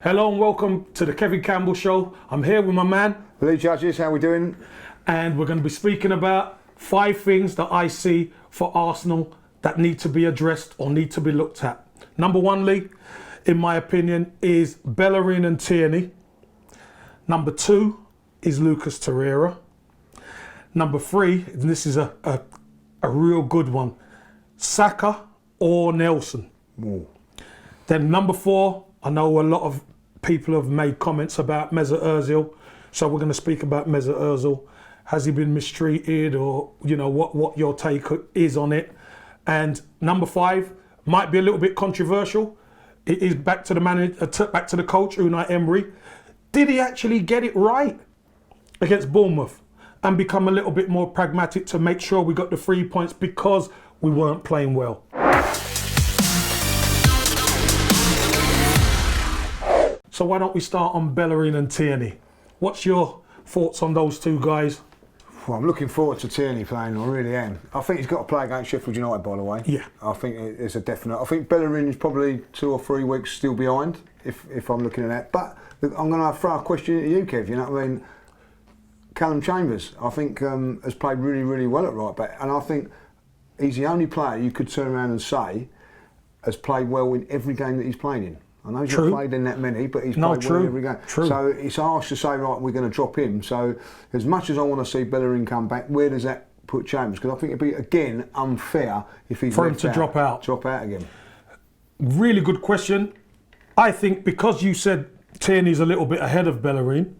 Hello and welcome to the Kevin Campbell Show. I'm here with my man. Lee Judges, how we doing? And we're going to be speaking about 5 things that I see for Arsenal that need to be addressed or need to be looked at. Number 1, Lee, in my opinion, is Bellerin and Tierney. Number 2 is Lucas Torreira. Number 3, and this is a real good one, Saka or Nelson. Ooh. Then number 4, I know a lot of people have made comments about Mesut Ozil, so we're going to speak about Mesut Ozil. Has he been mistreated, or what your take is on it? And number 5 might be a little bit controversial. It is back to the manager, back to the coach Unai Emery. Did he actually get it right against Bournemouth and become a little bit more pragmatic to make sure we got the 3 points because we weren't playing well? So why don't we start on Bellerin and Tierney? What's your thoughts on those two guys? Well, I'm looking forward to Tierney playing, I really am. I think he's got to play against Sheffield United, by the way. Yeah. I think it's a definite. I think Bellerin is probably 2 or 3 weeks still behind, if I'm looking at that. But look, I'm going to throw a question at you, Kev, you know what I mean? Callum Chambers, I think, has played really, really well at right back. And I think he's the only player you could turn around and say has played well in every game that he's played in. I know he's not played in that many, but he's played well in every game. True. So it's harsh to say, right, we're going to drop him. So as much as I want to see Bellerin come back, where does that put Chambers? Because I think it'd be, again, unfair if he's for him to drop out. Drop out again. Really good question. I think because you said Tierney's a little bit ahead of Bellerin,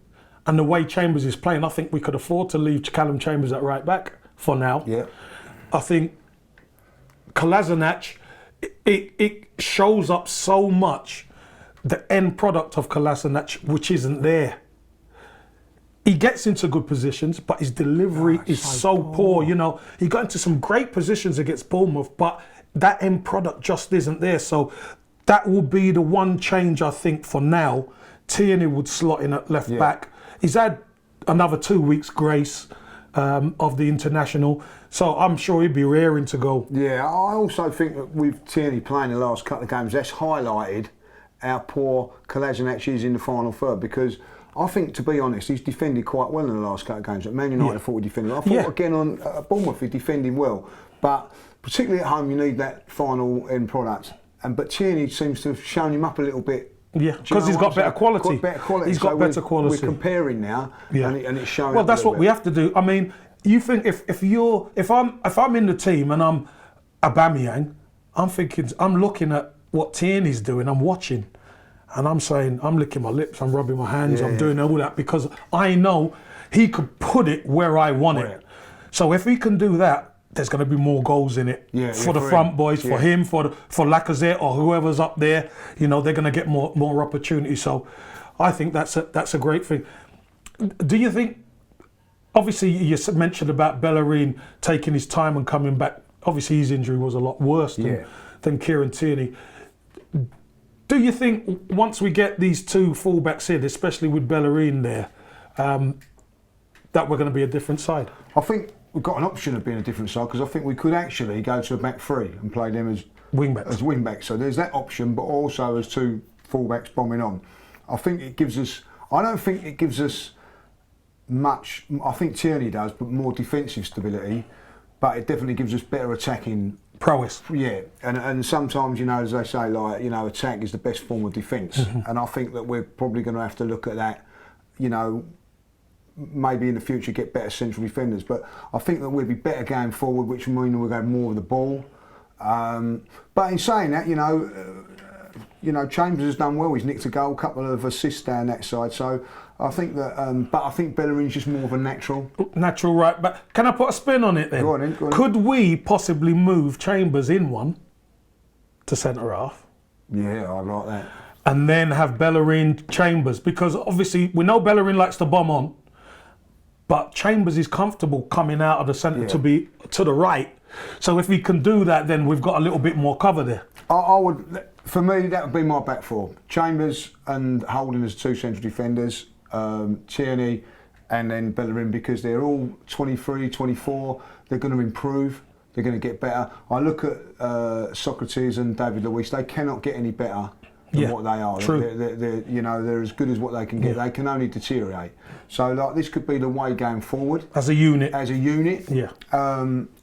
and the way Chambers is playing, I think we could afford to leave Callum Chambers at right back for now. Yeah. I think Kolasinac, it shows up so much, the end product of Kolasinac, which isn't there. He gets into good positions, but his delivery is so poor. You know, he got into some great positions against Bournemouth, but that end product just isn't there. So that will be the one change, I think, for now. Tierney would slot in at left back. He's had another 2 weeks grace of the international, so I'm sure he'd be raring to go. Yeah, I also think that with Tierney playing the last couple of games, that's highlighted how poor Kolasinac is in the final third, because I think, to be honest, he's defended quite well in the last couple of games. At Man United, I thought he defended well. I thought again on Bournemouth he defended well, but particularly at home you need that final end product. But Tierney seems to have shown him up a little bit. Yeah, because he's got better quality. He's got better quality. We're comparing now, and it's showing. Well, that's what we have to do. I mean, you think if I'm in the team and I'm Aubameyang, I'm looking at what Tierney's doing. I'm watching, and I'm saying, I'm licking my lips, I'm rubbing my hands, I'm doing all that because I know he could put it where I want it. So if he can do that, there's going to be more goals in it for the front boys, for him, for Lacazette or whoever's up there. You know, they're going to get more opportunities. So I think that's a great thing. Do you think? Obviously, you mentioned about Bellerin taking his time and coming back. Obviously, his injury was a lot worse than Kieran Tierney. Do you think once we get these 2 fullbacks in, especially with Bellerin there, that we're going to be a different side? I think we've got an option of being a different side, because I think we could actually go to a back 3 and play them as wing-backs. So there's that option, but also as 2 full-backs bombing on. I think it gives us. I don't think it gives us much. I think Tierney does, but more defensive stability. But it definitely gives us better attacking prowess. Yeah, and sometimes, as they say, attack is the best form of defence. And I think that we're probably going to have to look at that. Maybe in the future get better central defenders, but I think that we'll be better going forward, which means we'll go more of the ball. But in saying that, Chambers has done well. He's nicked a goal, couple of assists down that side. So I think that, but I think Bellerin's just more of a natural. Natural right. But can I put a spin on it then? Go on. Could we possibly move Chambers in one to centre half? Yeah, I like that. And then have Bellerin Chambers, because obviously we know Bellerin likes to bomb on. But Chambers is comfortable coming out of the centre to be to the right. So if we can do that, then we've got a little bit more cover there. I would, for me, that would be my back 4. Chambers and Holding as 2 central defenders, Tierney and then Bellerin, because they're all 23, 24. They're going to improve. They're going to get better. I look at Socrates and David Luiz. They cannot get any better than what they are. True. They're as good as what they can get. They can only deteriorate. So like this could be the way going forward. As a unit. Yeah.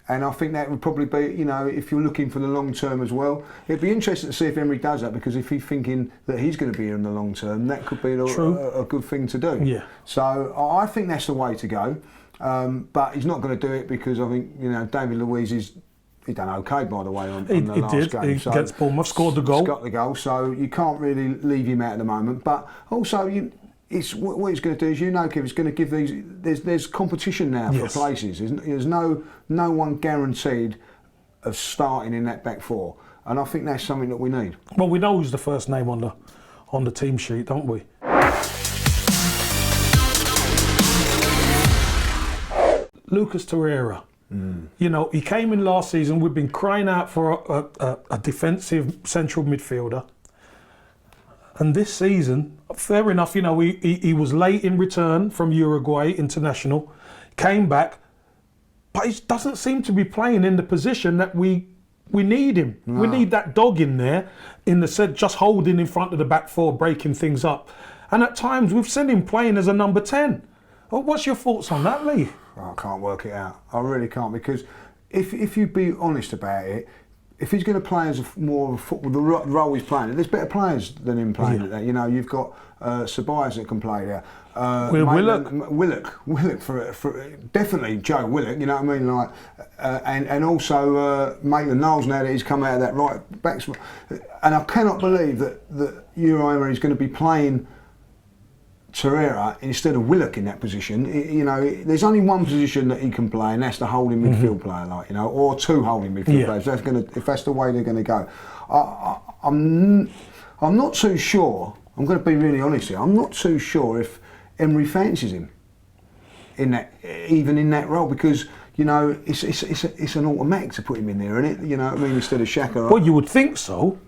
And I think that would probably be, if you're looking for the long term as well, it'd be interesting to see if Emery does that, because if he's thinking that he's going to be here in the long term, that could be a good thing to do. Yeah. So I think that's the way to go. But he's not going to do it because I think, David Luiz he done okay, by the way, on the last game. He against Bournemouth, scored the goal. Got the goal, so you can't really leave him out at the moment. But also, it's what he's going to do is, Kev, he's going to give these. There's competition now for places. There's no one guaranteed of starting in that back four, and I think that's something that we need. Well, we know who's the first name on the team sheet, don't we? Lucas Torreira. He came in last season. We've been crying out for a defensive central midfielder. And this season, fair enough, he was late in return from Uruguay international, came back, but he doesn't seem to be playing in the position that we need him. No. We need that dog in there, just holding in front of the back four, breaking things up. And at times we've seen him playing as a number 10. Well, what's your thoughts on that, Lee? I can't work it out. I really can't, because if you be honest about it, if he's going to play as more of a football, the role he's playing, there's better players than him playing at that. You've got Ceballos that can play there. Willock for definitely Joe Willock. You know what I mean? Like, and also Maitland-Niles now that he's come out of that right back. And I cannot believe that Unai Emery is going to be playing Torreira instead of Willock in that position. There's only one position that he can play, and that's the holding midfield player, or two holding midfield players. If that's the way they're going to go. I'm not too sure. I'm going to be really honest here. I'm not too sure if Emery fancies him even in that role, because it's an automatic to put him in there, isn't it? Instead of Xhaka. Well, you would think so,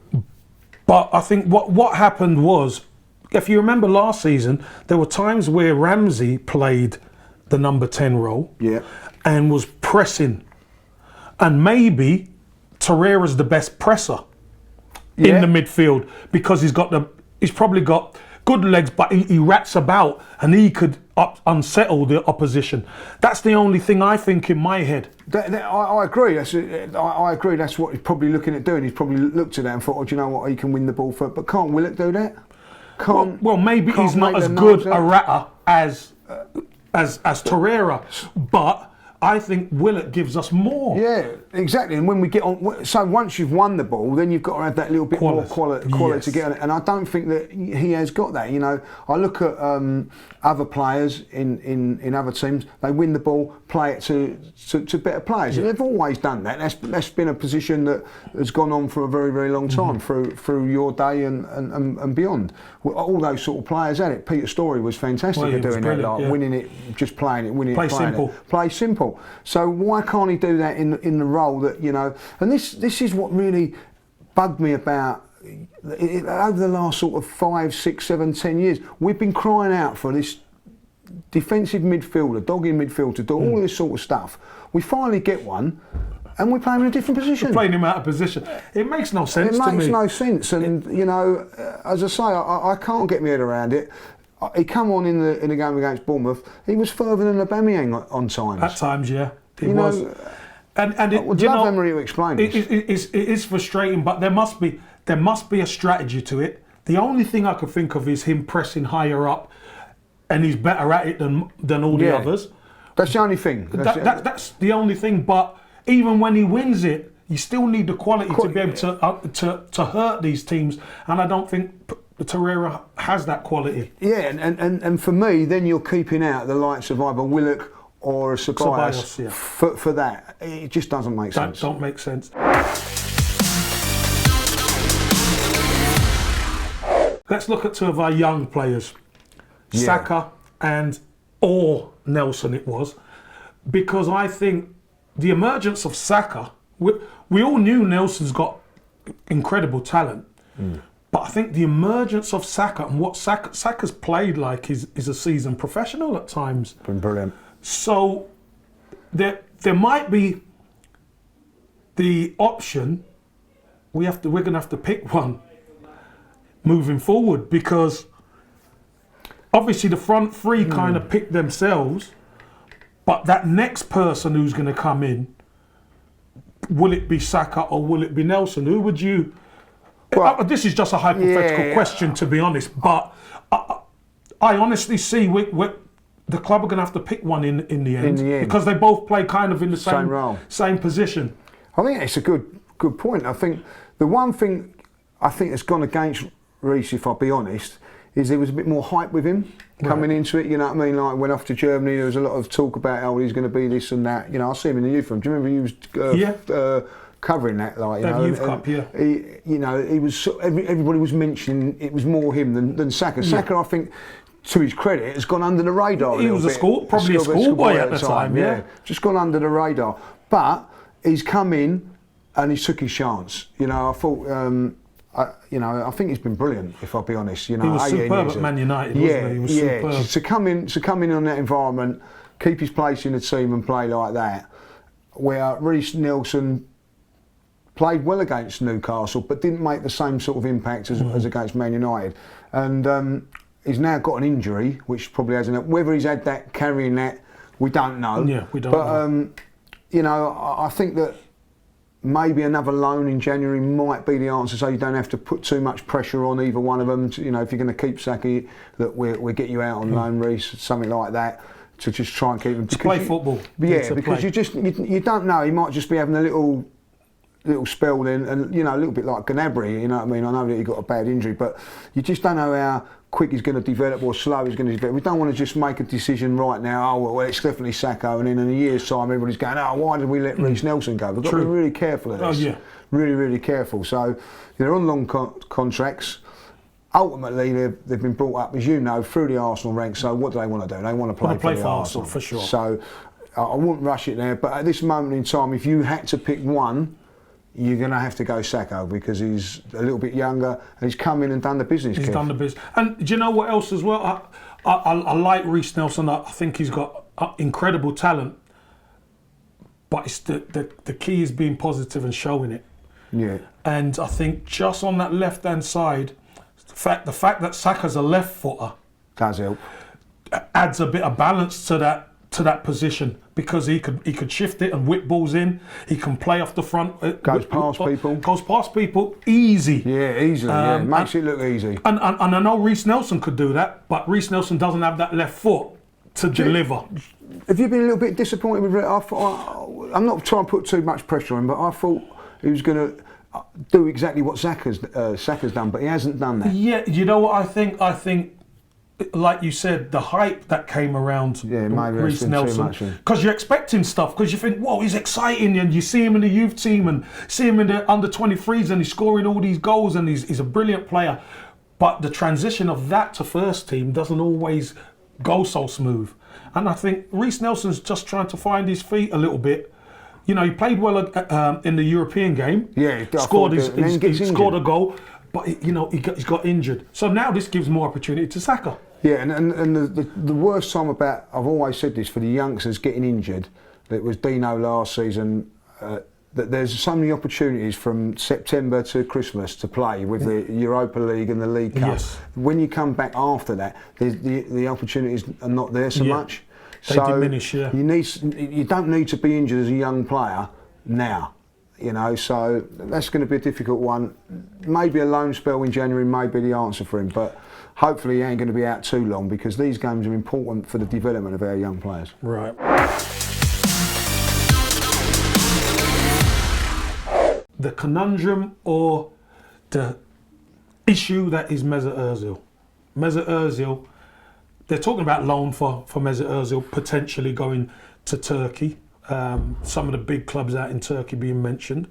but I think what happened was, if you remember last season, there were times where Ramsey played the number 10 role and was pressing. And maybe Torreira's the best presser in the midfield, because he's probably got good legs, but he rats about and he could unsettle the opposition. That's the only thing I think in my head. I agree. I agree. That's what he's probably looking at doing. He's probably looked at that and thought, do you know what, he can win the ball for it. But can't Willock do that? Well, maybe he's not as good a ratter as Torreira, but I think Willock gives us more. Yeah, exactly. And when we get on, so once you've won the ball, then you've got to have that little bit more quality to get on it. And I don't think that he has got that. I look at other players in other teams. They win the ball, play it to better players. And they've always done that. That's been a position that has gone on for a very, very long time through your day and beyond. All those sort of players had it. Peter Storey was fantastic at doing that, winning it, just playing it, winning it, playing it. Play simple. So why can't he do that in the role that, and this is what really bugged me about over the last sort of 5, 6, 7, 10 years. We've been crying out for this defensive midfielder, dog in midfield, to do all this sort of stuff. We finally get one, and we play him in a different position. We're playing him out of position. It makes no sense to me. It makes no sense, and as I say, I can't get my head around it. He come on in the game against Bournemouth. He was further than Aubameyang on times. At times, yeah, he was. And I would love Emery to explain this. It is frustrating, but there must be a strategy to it. The only thing I could think of is him pressing higher up, and he's better at it than all the others. That's the only thing. That's the only thing. But even when he wins it, you still need the quality to be able to hurt these teams, and I don't think Torreira has that quality. Yeah, and for me, then you're keeping out the likes of either Willock or a Ceballos for that. It just doesn't make sense. Don't make sense. Let's look at two of our young players, Saka or Nelson it was, because I think the emergence of Saka, we all knew Nelson's got incredible talent, but I think the emergence of Saka and what Saka's played like is a seasoned professional at times. Been brilliant. So there might be the option, we're going to have to pick one. moving forward, because obviously the front three kind of pick themselves, but that next person who's going to come in, will it be Saka or will it be Nelson? Who would you... Well, this is just a hypothetical question, to be honest, but I honestly see the club are going to have to pick one in the end, because they both play kind of in the same role, same position. I think it's a good point. I think the one thing I think that's gone against Reece, if I'll be honest, is there was a bit more hype with him coming into it. You know what I mean? Like, went off to Germany, there was a lot of talk about how he's going to be this and that. You know, I see him in the youth room. Do you remember he was covering that? Like, you know, Youth Cup, he was. Everybody was mentioning it was more him than Saka. Saka, I think, to his credit, has gone under the radar. He was probably a schoolboy at the time. Yeah, just gone under the radar. But he's come in and he took his chance. You know, I thought. I think he's been brilliant, if I'll be honest. You know, he was superb at Man United, wasn't he? He was superb. To come in that environment, keep his place in the team and play like that, where Reece Nelson played well against Newcastle, but didn't make the same sort of impact as against Man United. And he's now got an injury, which probably hasn't. Whether he's had that, carrying that, we don't know. Yeah, we don't know. But, I think that maybe another loan in January might be the answer, so you don't have to put too much pressure on either one of them. You know, if you're going to keep Saka, that we'll get you out on loan, Reece, something like that, to just try and keep him. To play football. Yeah, because you don't know. He might just be having a little spell then, and you know, a little bit like Gnabry. You know what I mean? I know that he got a bad injury, but you just don't know how quick he's going to develop or slow he's going to develop. We don't want to just make a decision right now. Oh well, it's definitely Saka, and then in a year's time, everybody's going, oh, why did we let Reece Nelson go? We've got to be really careful of this. Oh yeah, really, really careful. So they're on long contracts. Ultimately, they've been brought up, as you know, through the Arsenal ranks. So what do they want to do? They want to play for Arsenal, for sure. So I wouldn't rush it there. But at this moment in time, if you had to pick one, you're going to have to go Saka, because he's a little bit younger and he's come in and done the business. He's done the business. And do you know what else as well? I like Reece Nelson. I think he's got incredible talent. But it's the key is being positive and showing it. Yeah. And I think just on that left-hand side, the fact that Saka's a left footer does help. Adds a bit of balance to that position, because he could shift it and whip balls in. He can play off the front. Goes past people easy. Yeah, easily. Makes it look easy. And I know Reece Nelson could do that, but Reece Nelson doesn't have that left foot to deliver. Have you been a little bit disappointed with it? I'm not trying to put too much pressure on him, but I thought he was going to do exactly what Saka's done, but he hasn't done that. Yeah, you know what I think? I think, like you said, the hype that came around Reece Nelson, because you're expecting stuff, because you think, whoa, he's exciting, and you see him in the youth team and see him in the under 23s, and he's scoring all these goals, and he's a brilliant player. But the transition of that to first team doesn't always go so smooth. And I think Reece Nelson's just trying to find his feet a little bit. You know, he played well in the European game. Yeah, he scored a goal, but you know, he's got injured. So now this gives more opportunity to Saka. Yeah, and the worst time about, I've always said this, for the youngsters getting injured, that was Dino last season, that there's so many opportunities from September to Christmas to play with the Europa League and the League Cup. Yes. When you come back after that, the opportunities are not there so much. They diminish, yeah. You don't need to be injured as a young player now. You know, so that's going to be a difficult one. Maybe a loan spell in January may be the answer for him, but hopefully he ain't going to be out too long, because these games are important for the development of our young players. Right. The conundrum or the issue that is Mesut Ozil. Mesut Ozil, they're talking about loan for Mesut Ozil potentially going to Turkey. Some of the big clubs out in Turkey being mentioned.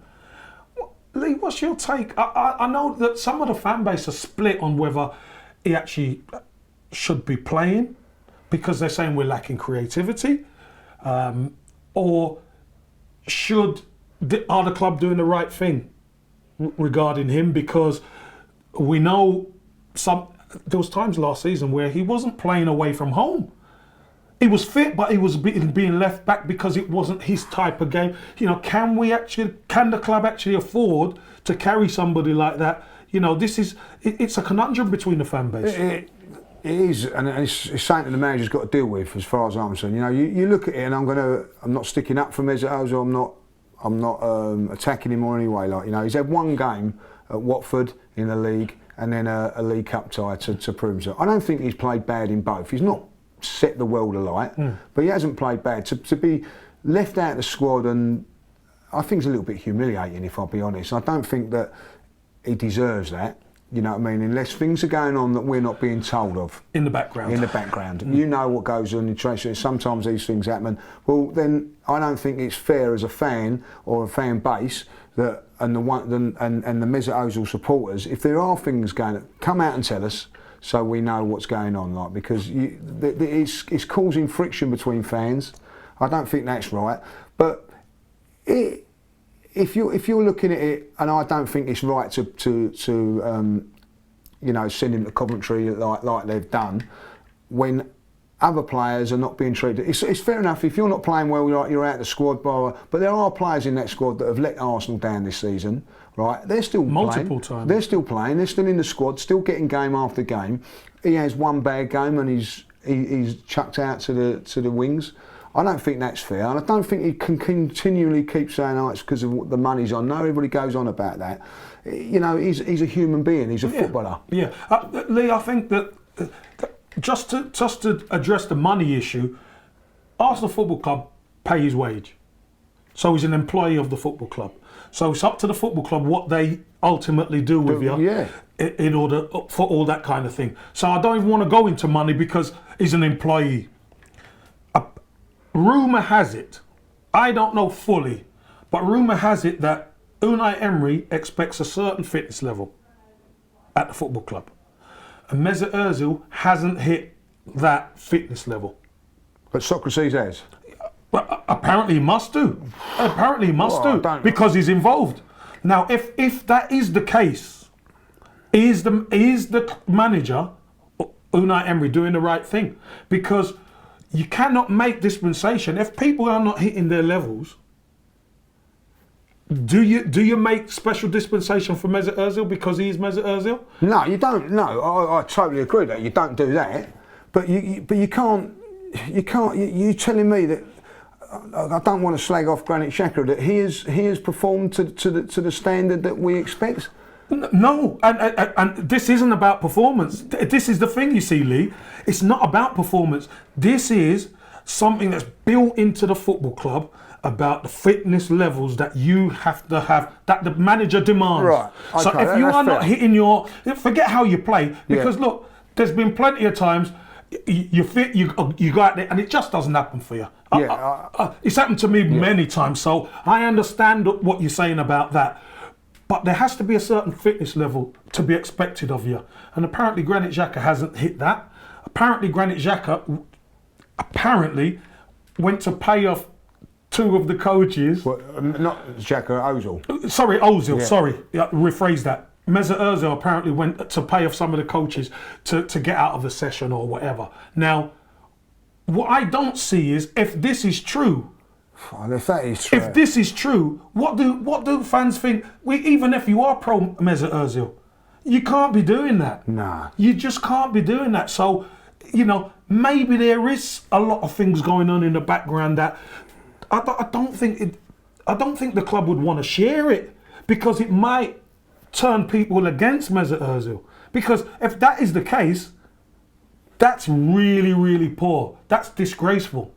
Lee, what's your take? I know that some of the fan base are split on whether he actually should be playing, because they're saying we're lacking creativity, or are the club doing the right thing regarding him? Because we know there was times last season where he wasn't playing away from home. He was fit, but he was being left back because it wasn't his type of game. You know, can the club actually afford to carry somebody like that? You know, it's a conundrum between the fan base. It is, and it's something the manager's got to deal with, as far as I'm concerned. You know, you look at it, and I'm not sticking up for Mesut Ozil. I'm not attacking him or any way. Like, you know, he's had one game at Watford in the league, and then a League Cup tie to prove himself. I don't think he's played bad in both. He's not set the world alight, but he hasn't played bad. To be left out of the squad, and I think it's a little bit humiliating, if I'll be honest. I don't think that he deserves that. You know what I mean? Unless things are going on that we're not being told of. In the background. In the background. You know what goes on in transfer. Sometimes these things happen. Well, then I don't think it's fair as a fan or a fan base that and the Mesut Ozil supporters, if there are things going on, come out and tell us so we know what's going on. Like, because it's causing friction between fans. I don't think that's right. But if you're looking at it, and I don't think it's right to you know, send him to Coventry like they've done, when other players are not being treated. It's fair enough if you're not playing well, you're out of the squad, but there are players in that squad that have let Arsenal down this season, right? They're still multiple times. They're still playing. They're still in the squad, still getting game after game. He has one bad game and he's chucked out to the wings. I don't think that's fair, and I don't think he can continually keep saying, "Oh, it's because of what the money's on." No, everybody goes on about that. You know, he's a human being. He's a footballer. Yeah, Lee, I think that just to address the money issue, Arsenal Football Club pay his wage, so he's an employee of the football club. So it's up to the football club what they ultimately do with you, in order for all that kind of thing. So I don't even want to go into money because he's an employee. Rumour has it, I don't know fully, but rumour has it that Unai Emery expects a certain fitness level at the football club. And Mesut Ozil hasn't hit that fitness level. But Socrates has. Well, apparently he must do. Apparently he must do, because he's involved. Now, if that is the case, is the manager, Unai Emery, doing the right thing? Because you cannot make dispensation if people are not hitting their levels. Do you make special dispensation for Mesut Ozil because he's Mesut Ozil? No, you don't. No, I totally agree that you don't do that. But you can't. You're telling me that I don't want to slag off Granit Xhaka, that he has performed to the standard that we expect. No, and this isn't about performance. This is the thing, you see, Lee. It's not about performance. This is something that's built into the football club about the fitness levels that you have to have, that the manager demands. Right. Okay, so if you are not hitting forget how you play, because look, there's been plenty of times you go out there and it just doesn't happen for you. It's happened to me many times, so I understand what you're saying about that. But there has to be a certain fitness level to be expected of you. And apparently Granit Xhaka hasn't hit that. Apparently Granit Xhaka went to pay off two of the coaches. Well, not Xhaka, Ozil. Sorry, Ozil, sorry. Yeah, rephrase that. Mesut Ozil apparently went to pay off some of the coaches to get out of the session or whatever. Now, what I don't see is, if this is true, if that is true. If this is true, what do fans think? Even if you are pro Mesut Ozil, you can't be doing that. Nah. You just can't be doing that. So, you know, maybe there is a lot of things going on in the background that I don't think the club would want to share it, because it might turn people against Mesut Ozil. Because if that is the case, that's really, really poor. That's disgraceful.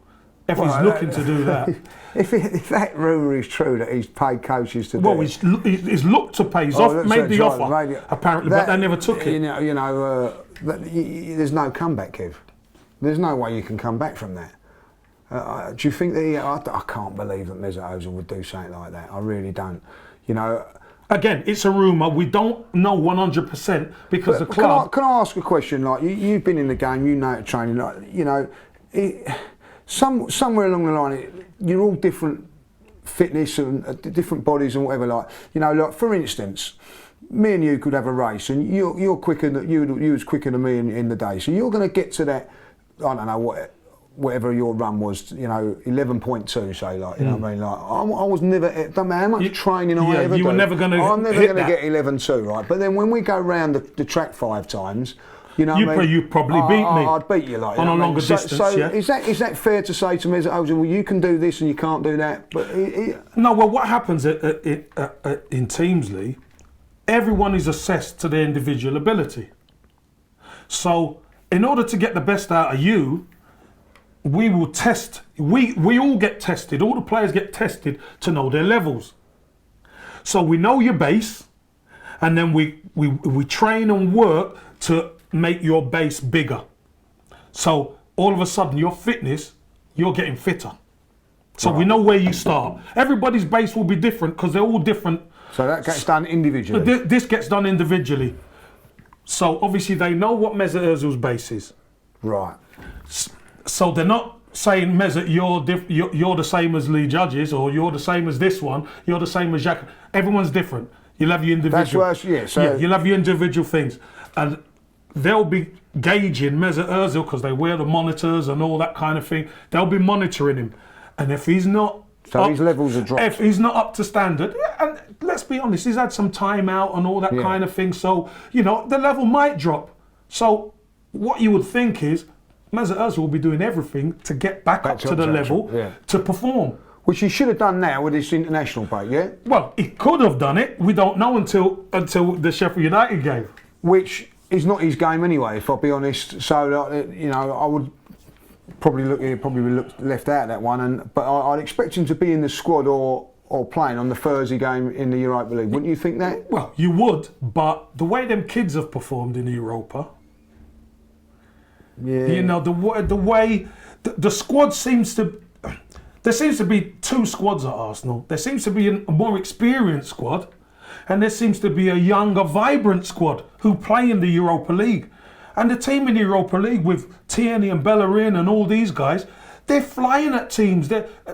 If he's looking to do that. If that rumour is true that he's paid coaches to do it. He's looked to pay. He's made the offer, apparently, but they never took it. There's no comeback, Kev. There's no way you can come back from that. Do you think that I can't believe that Mesut Ozil would do something like that. I really don't. You know. Again, it's a rumour. We don't know 100% because the club. Can I ask a question? Like, you've been in the game, you know, training. Like, you know. Somewhere along the line, you're all different fitness and different bodies and whatever. Like, you know, like for instance, me and you could have a race, and you're quicker than you was quicker than me in the day. So you're going to get to that. I don't know whatever your run was, 11.2, say, like, you know what I mean? Like, I was never, it don't matter how much training I ever do. Were never going to I'm never going to get 11.2, right? But then when we go round the track 5 times, you know what I mean? You probably beat me. I'd beat you, like, on a longer distance, so yeah. Is that fair to say to me, well, you can do this and you can't do that? But no, well, what happens in Teamsley, everyone is assessed to their individual ability. So, in order to get the best out of you, we will test. We all get tested. All the players get tested to know their levels. So we know your base, and then we train and work to make your base bigger. So all of a sudden, your fitness, you're getting fitter. So we know where you start. Everybody's base will be different because they're all different. So that gets done individually. This gets done individually. So obviously they know what Mesut Ozil's base is. Right. So they're not saying, Mesut, you're the same as Lee Judges, or you're the same as this one, you're the same as Jacques. Everyone's different. You'll have your individual. That's worse, yeah. You'll have your individual things. And they'll be gauging Mesut Ozil because they wear the monitors and all that kind of thing. They'll be monitoring him. And if he's not... So his levels are dropped. If he's not up to standard, and let's be honest, he's had some time out and all that kind of thing. So, the level might drop. So what you would think is, Mesut Ozil will be doing everything to get back up to the level to perform. Which he should have done now with this international break, yeah? Well, he could have done it. We don't know until the Sheffield United game. Which is not his game anyway, if I'll be honest. So, I would probably look left out of that one. But I'd expect him to be in the squad or playing on the Thursday game in the Europa League. Wouldn't you think that? Well, you would, but the way them kids have performed in Europa... Yeah. The way the squad seems to... There seems to be 2 squads at Arsenal. There seems to be a more experienced squad, and there seems to be a younger, vibrant squad who play in the Europa League. And the team in the Europa League with Tierney and Bellerin and all these guys, they're flying at teams.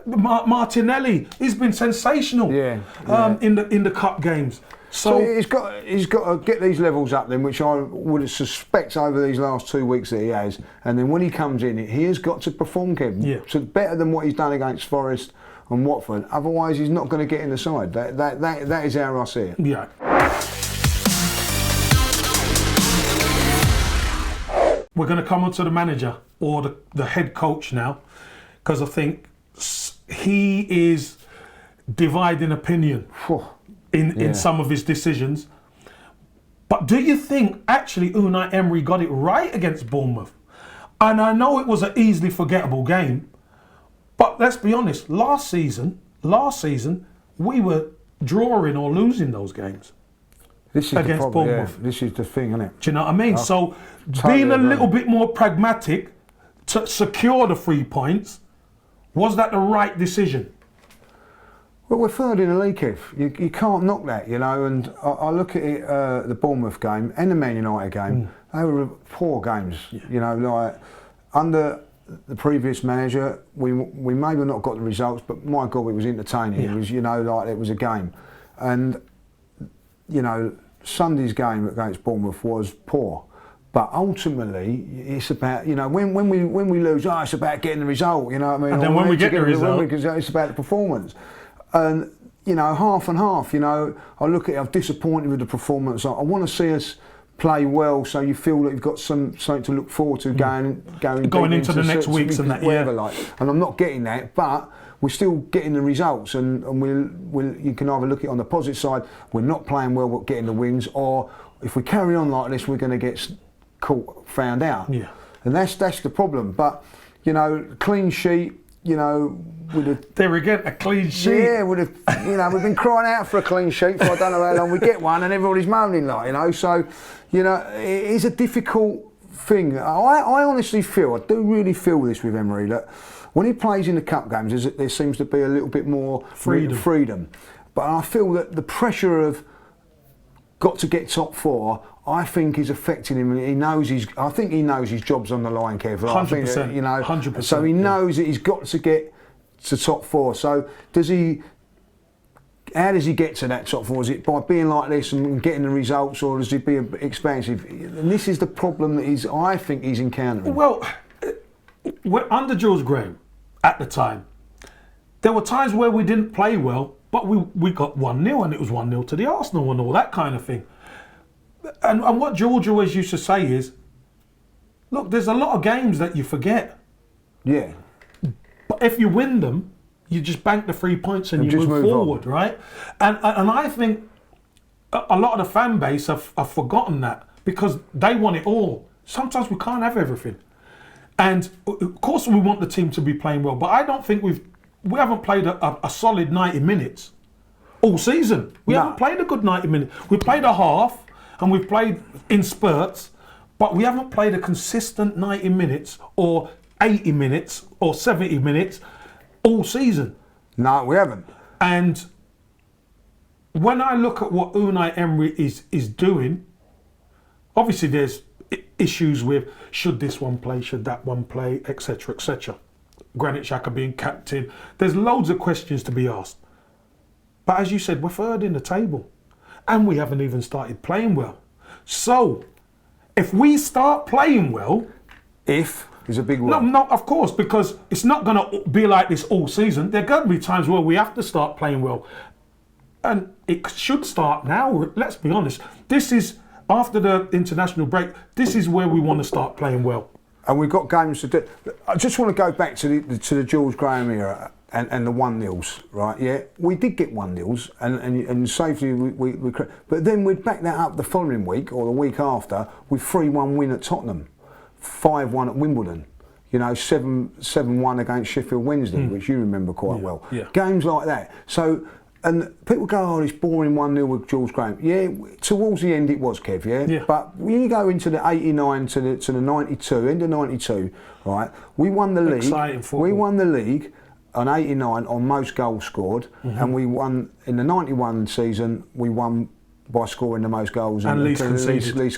Martinelli, he's been sensational in the cup games. So he's got to get these levels up then, which I would suspect over these last 2 weeks that he has. And then when he comes in, he has got to perform, Kevin. Yeah. So better than what he's done against Forest and Watford. Otherwise, he's not going to get in the side. That is how I see it. Yeah. We're going to come on to the manager or the head coach now, because I think he is dividing opinion in some of his decisions. But do you think actually Unai Emery got it right against Bournemouth? And I know it was an easily forgettable game, but let's be honest, last season we were drawing or losing those games. This is against the problem, Bournemouth. This is the thing, isn't it? Do you know what I mean? So being a little bit more pragmatic to secure the 3 points, was that the right decision? Well, we're third in the league, Kev. You can't knock that, and I look at it, the Bournemouth game and the Man United game, they were poor games, like under the previous manager, we maybe not got the results, but my God, it was entertaining. It was, like it was a game. And, Sunday's game against Bournemouth was poor. But ultimately, it's about, when we lose, it's about getting the result, you know what I mean? And then when we get the result, it's about the performance. And, half and half, I look at it, I'm disappointed with the performance. I want to see us play well so you feel that you've got something to look forward to going into the next weeks and that, And I'm not getting that, but we're still getting the results, and you can either look at it on the positive side, we're not playing well but getting the wins, or if we carry on like this, we're going to get found out. Yeah. And that's the problem. But, clean sheet, there again, a clean sheet. Yeah, we've been crying out for a clean sheet for I don't know how long we get one, and everybody's moaning so, it is a difficult thing. I honestly feel, I do really feel this with Emery, that when he plays in the cup games, there seems to be a little bit more freedom. But I feel that the pressure of got to get top 4, I think is affecting him. I think he knows his job's on the line, Kev. 100%. 100%. So he knows that he's got to get to top 4. So how does he get to that top 4? Is it by being like this and getting the results, or does he be expansive? And this is the problem that I think he's encountering. Well, under Jules Graham at the time, there were times where we didn't play well, but we got 1-0 and it was 1-0 to the Arsenal and all that kind of thing. And what George always used to say is, look, there's a lot of games that you forget. Yeah. But if you win them, you just bank the 3 points and you move forward, right? And I think a lot of the fan base have forgotten that because they want it all. Sometimes we can't have everything. And of course we want the team to be playing well, but I don't think we haven't played a solid 90 minutes all season. We haven't played a good 90 minutes. We played a half and we've played in spurts, but we haven't played a consistent 90 minutes or 80 minutes or 70 minutes all season. No, we haven't. And when I look at what Unai Emery is doing, obviously there's issues with should this one play, should that one play, etc., etc. Granit Xhaka being captain. There's loads of questions to be asked. But as you said, we're third in the table and we haven't even started playing well. So if we start playing well... If is a big word. No, of course, because it's not going to be like this all season. There are going to be times where we have to start playing well. And it should start now, let's be honest. This is... After the international break, this is where we want to start playing well. And we've got games to do. I just want to go back to the George Graham era and the 1-0s, right? Yeah, we did get 1-0s and safely we but then we'd back that up the following week or the week after with 3-1 win at Tottenham, 5-1 at Wimbledon, 7-1 against Sheffield Wednesday, which you remember quite well. Yeah. Games like that. So. And people go, oh, this boring 1-0 with George Graham. Yeah, towards the end it was, Kev, yeah? But when you go into the 89 to the 92, end of 92, right, we won the league. Exciting football. We won the league on 89 on most goals scored, and we won, in the 91 season, we won by scoring the most goals and least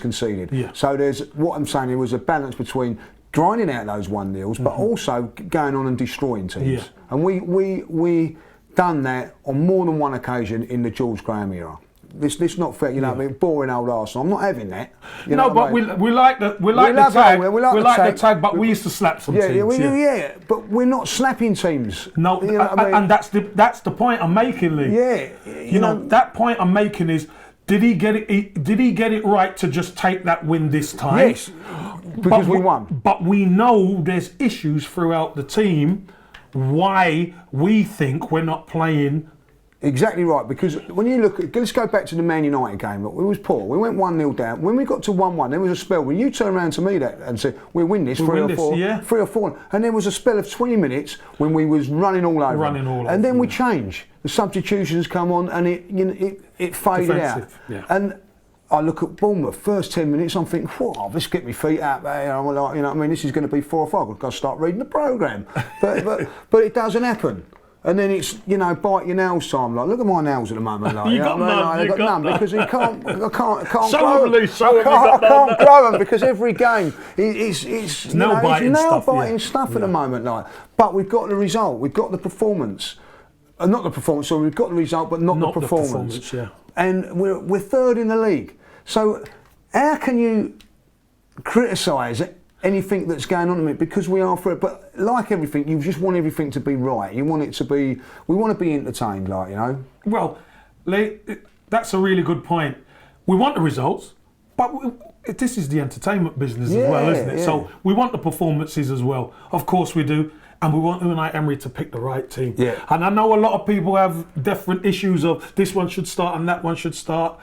conceded. Yeah. So there's, what I'm saying, there was a balance between grinding out those 1-0s, but also going on and destroying teams. Yeah. And we done that on more than one occasion in the George Graham era. This not fair, what I mean, boring old Arsenal. I'm not having that. But we like the tag, but we used to slap some teams. But we're not slapping teams. No, and that's the point I'm making, Lee. Yeah, that point I'm making is, did he get it right to just take that win this time? Yes, because we won. But we know there's issues throughout the team. Why we think we're not playing. Exactly right, because when you look at, let's go back to the Man United game. Look, we was poor. We went 1-0 down. When we got to 1-1, there was a spell when you turned around to me and said, we'll win this 3 or 4. And there was a spell of 20 minutes when we was running all over. And then we changed. The substitutions come on and it faded out. Yeah. And I look at Bournemouth, first 10 minutes, I'm thinking, whoa, let's get my feet out there. I'm like, this is going to be 4 or 5. I've got to start reading the programme. But it doesn't happen. And then it's, bite your nails time. Like, look at my nails at the moment. Like, you got none. I've got none because I can't grow them. I can't grow them because every game it's nail-biting stuff at the moment. Like, but we've got the result. We've got the performance. Not the performance, so we've got the result, but not the performance. And we're third in the league. So how can you criticise anything that's going on in it? Because we are for it. But like everything, you just want everything to be right. You want it to be. We want to be entertained, Well, that's a really good point. We want the results, but this is the entertainment business as well, isn't it? Yeah. So we want the performances as well. Of course we do. And we want Unai Emery to pick the right team. Yeah. And I know a lot of people have different issues of this one should start and that one should start.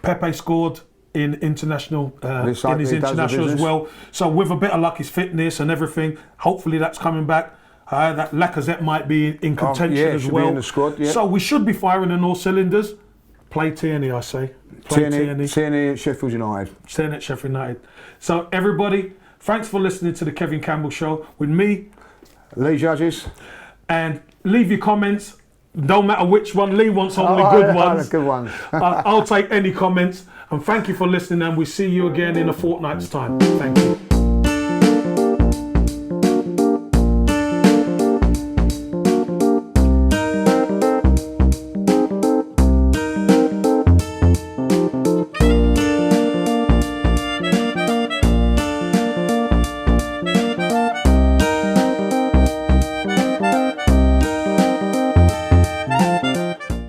Pepe scored in international, in his international as well. So with a bit of luck, his fitness and everything, hopefully that's coming back. That Lacazette might be in contention as well. Be in the squad, yeah. So we should be firing on all cylinders. Play Tierney, I say. Tierney at Sheffield United. Tierney at Sheffield United. So everybody, thanks for listening to the Kevin Campbell Show with me, Lee Judges. And leave your comments. Don't matter which one. Lee wants only good ones. Good ones. I'll take any comments. And thank you for listening. And we'll see you again in a fortnight's time. Thank you.